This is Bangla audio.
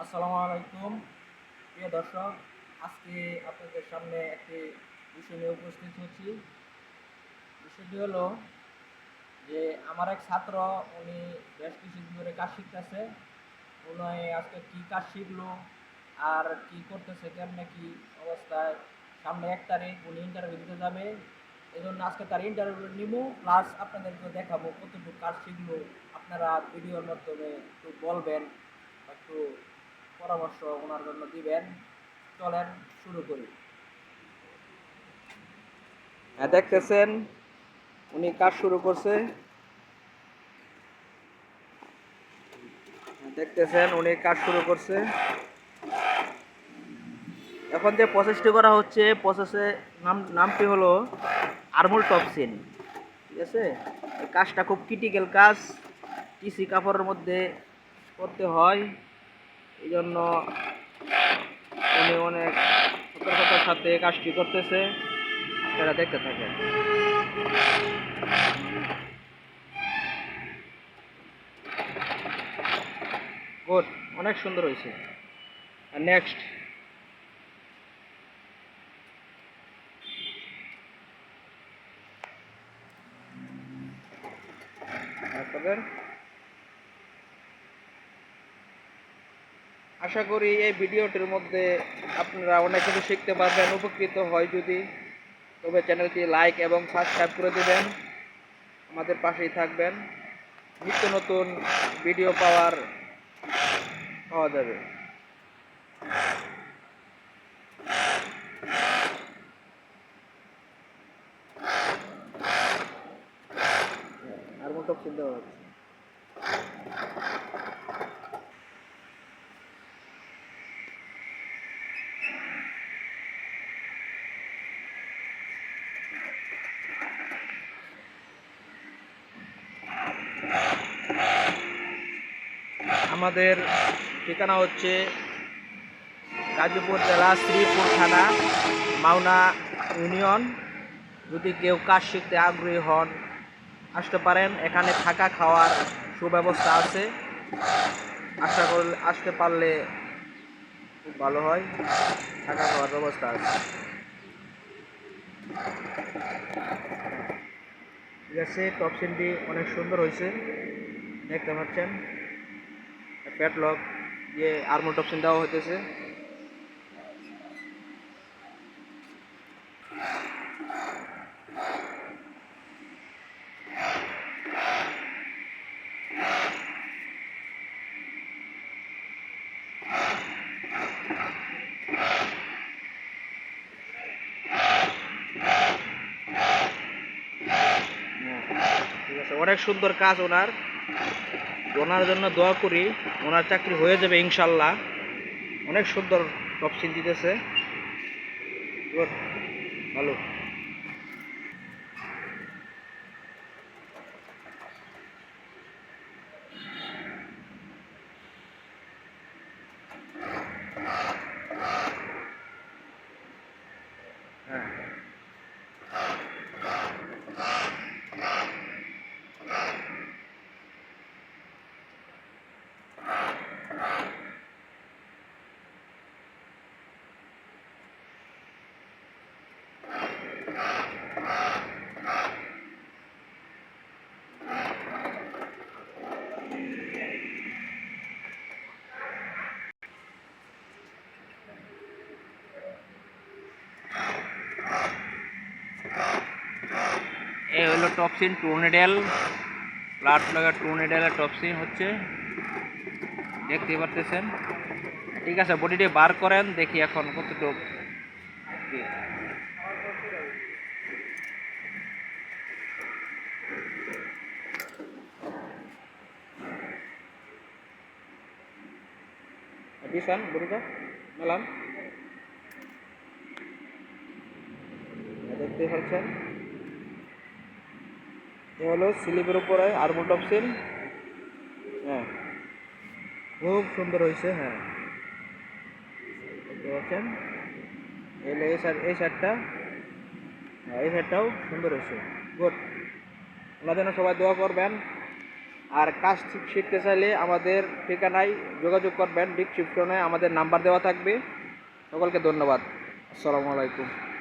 আসসালামু আলাইকুম প্রিয় দর্শক। আজকে আপনাদের সামনে একটি বিষয় নিয়ে উপস্থিত হচ্ছি। বিষয়টি হলো যে আমার এক ছাত্র, উনি বেশ কিছুদিন ধরে কাজ শিখতেছে। উনি আজকে কি কাজ শিখলো আর কি করতেছে, কেমনে কি অবস্থায়, সামনে 1 তারিখ উনি ইন্টারভিউ দিতে যাবে। এই জন্য আজকে তার ইন্টারভিউ নিব, প্লাস আপনাদেরকে দেখাবো কতটুকু কাজ শিখলো। আপনারা ভিডিওর মাধ্যমে একটু বলবেন, একটু পরামর্শ ওনার জন্য দিবেন। চলেন শুরু করি। হ্যাঁ, দেখতেছেন উনি কাজ শুরু করছে। এখন যে প্রসেসটি করা হচ্ছে, নামটি হলো আর্মুল টপসিন। ঠিক আছে, এই কাজটা খুব ক্রিটিক্যাল কাজ, টিসি কাপড়ের মধ্যে করতে হয়। এই জন্য উনি অনেক সতর্কতার সাথে কাজটি করতেছে। আপনারা দেখতে থাকেন। গুড, অনেক সুন্দর হয়েছে। আর নেক্সট আপনাদের আশা করি এই ভিডিওটির মধ্যে আপনারা অনেক কিছু শিখতে পারবেন, উপকৃত হয় যদি। তবে চ্যানেলটি লাইক এবং সাবস্ক্রাইব করে দেবেন, আমাদের পাশেই থাকবেন। নিত্য নতুন ভিডিও পাওয়া যাবে। আর মতো চিন্তা হচ্ছে আমাদের ঠিকানা হচ্ছে গাজীপুর জেলা শ্রীপুর থানা, মাওনা ইউনিয়ন। যদি কেউ কাজ শিখতে আগ্রহী হন, আসতে পারেন। এখানে থাকা খাওয়ার সুব্যবস্থা আছে। আসতে পারলে খুব ভালো হয়, থাকা খাওয়ার ব্যবস্থা আছে। ঠিক আছে, টপসিনটি অনেক সুন্দর হয়েছে, দেখতে পাচ্ছেন। প্যাটলক দিয়ে আর্মল টপসিন দেওয়া হইতেছে। ঠিক আছে, অনেক সুন্দর কাজ ওনার। ওনার জন্য দোয়া করি, ওনার চাকরি হয়ে যাবে ইনশাল্লাহ। অনেক সুন্দর টপসিন দিতেছে, ভালো। হ্যাঁ, এই হলো টপসিন টুর্নেডেল, ফ্ল্যাট লাগা টুর্নেডেলের টপসিন হচ্ছে, দেখতে পারতেছেন। ঠিক আছে, বডিটি বার করেন, দেখি এখন কতটুকু। দিশান বডিটা মেলান, দেখতে পাচ্ছেন। এ হলো স্লিপের উপরে আর্মল টপসিন। হ্যাঁ, খুব সুন্দর হয়েছে। হ্যাঁ, দেখতে পাচ্ছেন। এই শার্টটা, এই শার্টটাও সুন্দর হয়েছে। গুড, ওনার জন্য সবাই দোয়া করবেন। আর কাজ শিখতে চাইলে আমাদের ঠিকানায় যোগাযোগ করবেন, ডিসক্রিপশনে আমাদের নাম্বার দেওয়া থাকবে। সকলকে ধন্যবাদ। আসসালামু আলাইকুম।